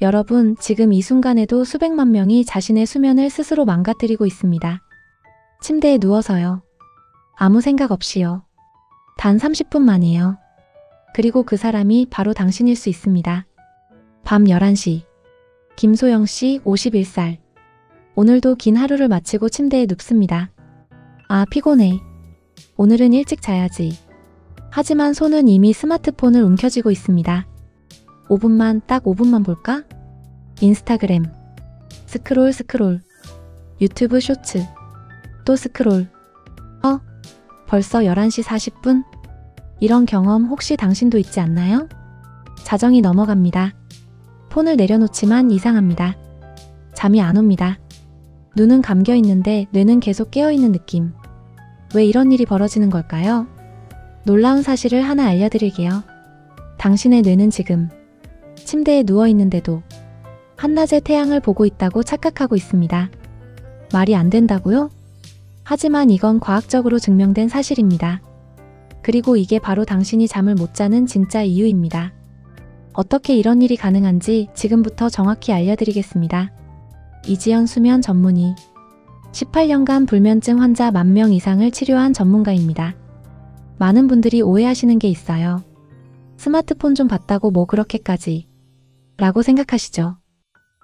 여러분, 지금 이 순간에도 수백만 명이 자신의 수면을 스스로 망가뜨리고 있습니다. 침대에 누워서요. 아무 생각 없이요. 단 30분만이에요. 그리고 그 사람이 바로 당신일 수 있습니다. 밤 11시. 김소영 씨 51살. 오늘도 긴 하루를 마치고 침대에 눕습니다. 아, 피곤해. 오늘은 일찍 자야지. 하지만 손은 이미 스마트폰을 움켜쥐고 있습니다. 5분만, 딱 5분만 볼까? 인스타그램. 스크롤. 유튜브 쇼츠. 또 스크롤. 벌써 11시 40분? 이런 경험 혹시 당신도 있지 않나요? 자정이 넘어갑니다. 폰을 내려놓지만 이상합니다. 잠이 안 옵니다. 눈은 감겨 있는데 뇌는 계속 깨어있는 느낌. 왜 이런 일이 벌어지는 걸까요? 놀라운 사실을 하나 알려드릴게요. 당신의 뇌는 지금 침대에 누워있는데도 한낮의 태양을 보고 있다고 착각하고 있습니다. 말이 안 된다고요? 하지만 이건 과학적으로 증명된 사실입니다. 그리고 이게 바로 당신이 잠을 못 자는 진짜 이유입니다. 어떻게 이런 일이 가능한지 지금부터 정확히 알려드리겠습니다. 이지연 수면 전문의. 18년간 불면증 환자 10,000명 이상을 치료한 전문가입니다. 많은 분들이 오해하시는 게 있어요. 스마트폰 좀 봤다고 뭐 그렇게까지 라고 생각하시죠.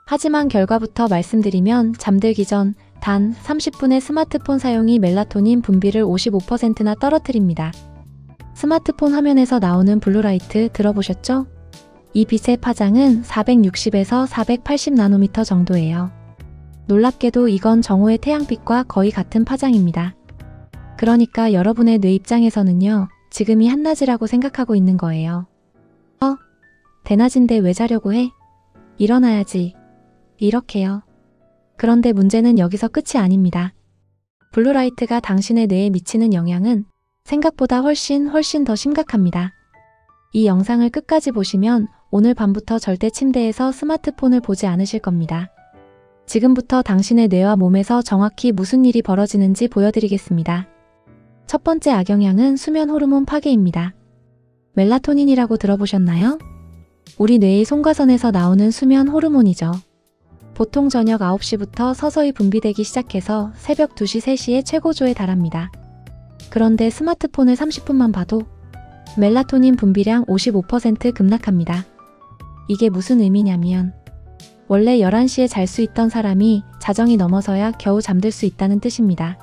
하지만 결과부터 말씀드리면 잠들기 전 단 30분의 스마트폰 사용이 멜라토닌 분비를 55%나 떨어뜨립니다. 스마트폰 화면에서 나오는 블루라이트 들어보셨죠? 이 빛의 파장은 460에서 480 나노미터 정도예요. 놀랍게도 이건 정오의 태양빛과 거의 같은 파장입니다. 그러니까 여러분의 뇌 입장에서는요, 지금이 한낮이라고 생각하고 있는 거예요. 대낮인데 왜 자려고 해? 일어나야지. 이렇게요. 그런데 문제는 여기서 끝이 아닙니다. 블루라이트가 당신의 뇌에 미치는 영향은 생각보다 훨씬 더 심각합니다. 이 영상을 끝까지 보시면 오늘 밤부터 절대 침대에서 스마트폰을 보지 않으실 겁니다. 지금부터 당신의 뇌와 몸에서 정확히 무슨 일이 벌어지는지 보여드리겠습니다. 첫 번째 악영향은 수면 호르몬 파괴입니다. 멜라토닌이라고 들어보셨나요? 우리 뇌의 송과선에서 나오는 수면 호르몬이죠. 보통 저녁 9시부터 서서히 분비되기 시작해서 새벽 2시, 3시에 최고조에 달합니다. 그런데 스마트폰을 30분만 봐도 멜라토닌 분비량 55% 급락합니다. 이게 무슨 의미냐면 원래 11시에 잘 수 있던 사람이 자정이 넘어서야 겨우 잠들 수 있다는 뜻입니다.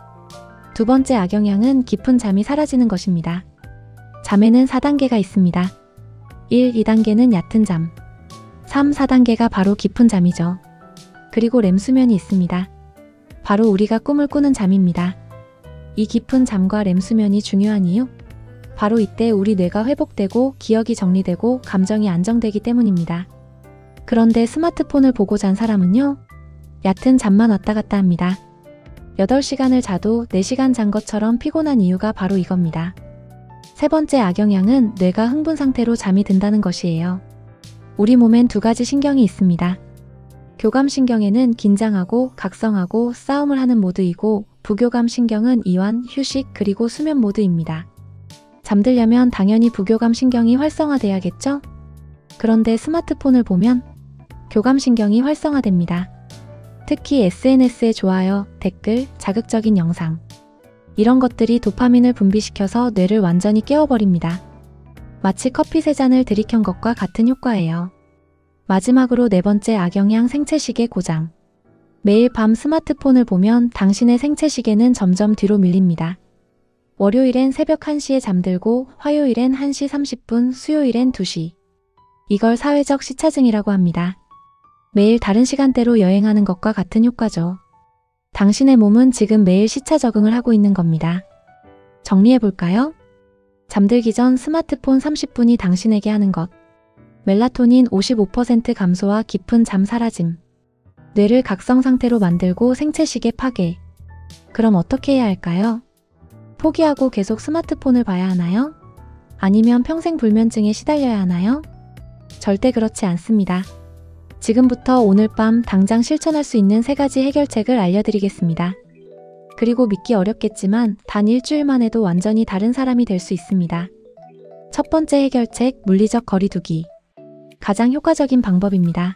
두 번째 악영향은 깊은 잠이 사라지는 것입니다. 잠에는 4단계가 있습니다. 1, 2단계는 얕은 잠, 3, 4단계가 바로 깊은 잠이죠. 그리고 렘수면이 있습니다. 바로 우리가 꿈을 꾸는 잠입니다. 이 깊은 잠과 렘수면이 중요한 이유? 바로 이때 우리 뇌가 회복되고 기억이 정리되고 감정이 안정되기 때문입니다. 그런데 스마트폰을 보고 잔 사람은요, 얕은 잠만 왔다 갔다 합니다. 8시간을 자도 4시간 잔 것처럼 피곤한 이유가 바로 이겁니다. 세 번째 악영향은 뇌가 흥분 상태로 잠이 든다는 것이에요. 우리 몸엔 두 가지 신경이 있습니다. 교감신경에는 긴장하고 각성하고 싸움을 하는 모드이고 부교감신경은 이완, 휴식, 그리고 수면 모드입니다. 잠들려면 당연히 부교감신경이 활성화돼야겠죠? 그런데 스마트폰을 보면 교감신경이 활성화됩니다. 특히 SNS의 좋아요, 댓글, 자극적인 영상. 이런 것들이 도파민을 분비시켜서 뇌를 완전히 깨워버립니다. 마치 커피 3잔을 들이켠 것과 같은 효과예요. 마지막으로 네 번째 악영향 생체시계 고장. 매일 밤 스마트폰을 보면 당신의 생체시계는 점점 뒤로 밀립니다. 월요일엔 새벽 1시에 잠들고 화요일엔 1시 30분, 수요일엔 2시. 이걸 사회적 시차증이라고 합니다. 매일 다른 시간대로 여행하는 것과 같은 효과죠. 당신의 몸은 지금 매일 시차 적응을 하고 있는 겁니다. 정리해볼까요? 잠들기 전 스마트폰 30분이 당신에게 하는 것. 멜라토닌 55% 감소와 깊은 잠 사라짐. 뇌를 각성 상태로 만들고 생체시계 파괴. 그럼 어떻게 해야 할까요? 포기하고 계속 스마트폰을 봐야 하나요? 아니면 평생 불면증에 시달려야 하나요? 절대 그렇지 않습니다. 지금부터 오늘 밤 당장 실천할 수 있는 3가지 해결책을 알려드리겠습니다. 그리고 믿기 어렵겠지만 단 일주일만 해도 완전히 다른 사람이 될 수 있습니다. 첫 번째 해결책, 물리적 거리두기. 가장 효과적인 방법입니다.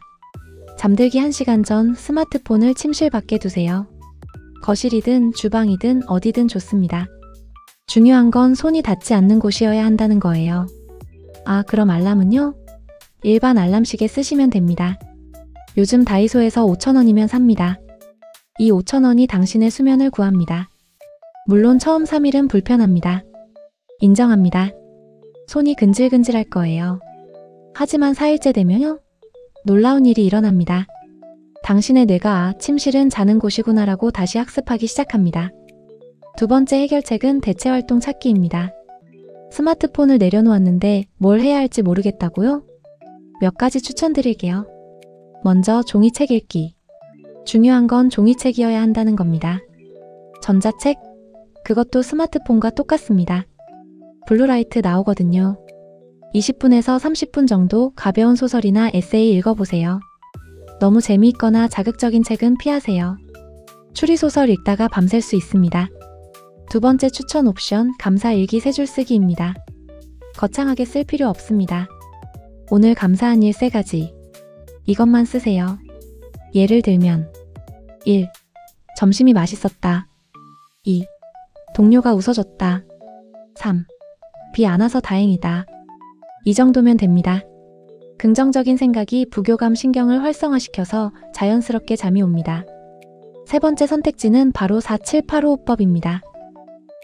잠들기 1시간 전 스마트폰을 침실 밖에 두세요. 거실이든 주방이든 어디든 좋습니다. 중요한 건 손이 닿지 않는 곳이어야 한다는 거예요. 아, 그럼 알람은요? 일반 알람시계 쓰시면 됩니다. 요즘 다이소에서 5,000원이면 삽니다. 이 5,000원이 당신의 수면을 구합니다. 물론 처음 3일은 불편합니다. 인정합니다. 손이 근질근질할 거예요. 하지만 4일째 되면요? 놀라운 일이 일어납니다. 당신의 뇌가 침실은 자는 곳이구나라고 다시 학습하기 시작합니다. 두 번째 해결책은 대체활동 찾기입니다. 스마트폰을 내려놓았는데 뭘 해야 할지 모르겠다고요? 몇 가지 추천드릴게요. 먼저 종이책 읽기. 중요한 건 종이책이어야 한다는 겁니다. 전자책? 그것도 스마트폰과 똑같습니다. 블루라이트 나오거든요. 20분에서 30분 정도 가벼운 소설이나 에세이 읽어보세요. 너무 재미있거나 자극적인 책은 피하세요. 추리소설 읽다가 밤샐 수 있습니다. 두 번째 추천 옵션, 감사일기 3줄 쓰기입니다. 거창하게 쓸 필요 없습니다. 오늘 감사한 일 3가지. 이것만 쓰세요. 예를 들면 1. 점심이 맛있었다. 2. 동료가 웃어줬다. 3. 비 안 와서 다행이다. 이 정도면 됩니다. 긍정적인 생각이 부교감 신경을 활성화시켜서 자연스럽게 잠이 옵니다. 세 번째 선택지는 바로 4-7-8-5호법입니다.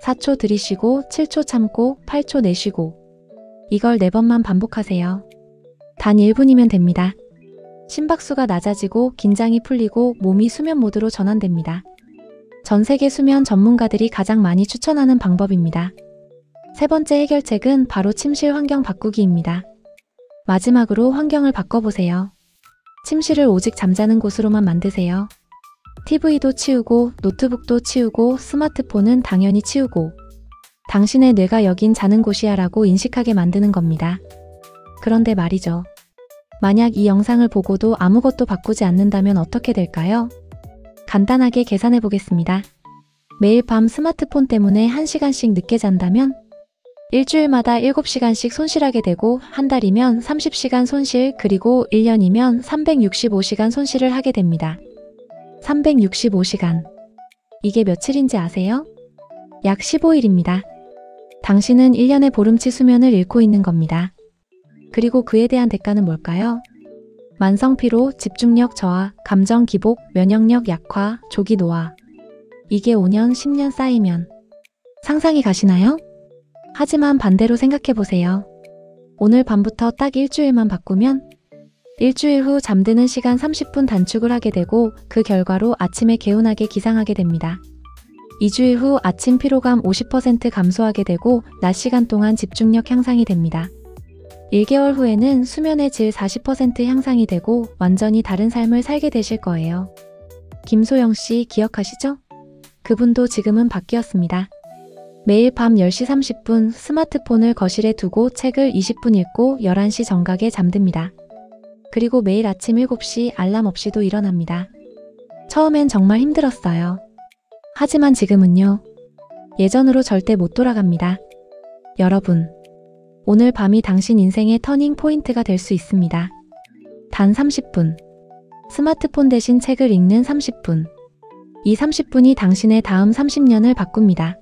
4초 들이쉬고 7초 참고 8초 내쉬고 이걸 4번만 반복하세요. 단 1분이면 됩니다. 심박수가 낮아지고 긴장이 풀리고 몸이 수면 모드로 전환됩니다. 전 세계 수면 전문가들이 가장 많이 추천하는 방법입니다. 세 번째 해결책은 바로 침실 환경 바꾸기입니다. 마지막으로 환경을 바꿔보세요. 침실을 오직 잠자는 곳으로만 만드세요. TV도 치우고 노트북도 치우고 스마트폰은 당연히 치우고 당신의 뇌가 여긴 자는 곳이야 라고 인식하게 만드는 겁니다. 그런데 말이죠. 만약 이 영상을 보고도 아무것도 바꾸지 않는다면 어떻게 될까요? 간단하게 계산해 보겠습니다. 매일 밤 스마트폰 때문에 1시간씩 늦게 잔다면 일주일마다 7시간씩 손실하게 되고 한 달이면 30시간 손실 그리고 1년이면 365시간 손실을 하게 됩니다. 365시간. 이게 며칠인지 아세요? 약 15일입니다. 당신은 1년의 보름치 수면을 잃고 있는 겁니다. 그리고 그에 대한 대가는 뭘까요? 만성피로, 집중력 저하, 감정 기복, 면역력 약화, 조기 노화. 이게 5년, 10년 쌓이면 상상이 가시나요? 하지만 반대로 생각해보세요. 오늘 밤부터 딱 일주일만 바꾸면 일주일 후 잠드는 시간 30분 단축을 하게 되고 그 결과로 아침에 개운하게 기상하게 됩니다. 2주일 후 아침 피로감 50% 감소하게 되고 낮 시간 동안 집중력 향상이 됩니다. 1개월 후에는 수면의 질 40% 향상이 되고 완전히 다른 삶을 살게 되실 거예요. 김소영 씨 기억하시죠? 그분도 지금은 바뀌었습니다. 매일 밤 10시 30분 스마트폰을 거실에 두고 책을 20분 읽고 11시 정각에 잠듭니다. 그리고 매일 아침 7시 알람 없이도 일어납니다. 처음엔 정말 힘들었어요. 하지만 지금은요. 예전으로 절대 못 돌아갑니다. 여러분, 오늘 밤이 당신 인생의 터닝 포인트가 될 수 있습니다. 단 30분. 스마트폰 대신 책을 읽는 30분. 이 30분이 당신의 다음 30년을 바꿉니다.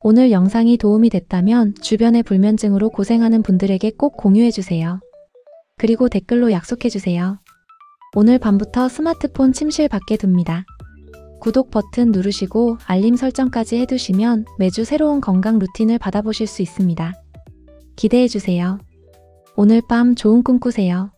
오늘 영상이 도움이 됐다면 주변의 불면증으로 고생하는 분들에게 꼭 공유해주세요. 그리고 댓글로 약속해주세요. 오늘 밤부터 스마트폰 침실 밖에 둡니다. 구독 버튼 누르시고 알림 설정까지 해두시면 매주 새로운 건강 루틴을 받아보실 수 있습니다. 기대해주세요. 오늘 밤 좋은 꿈 꾸세요.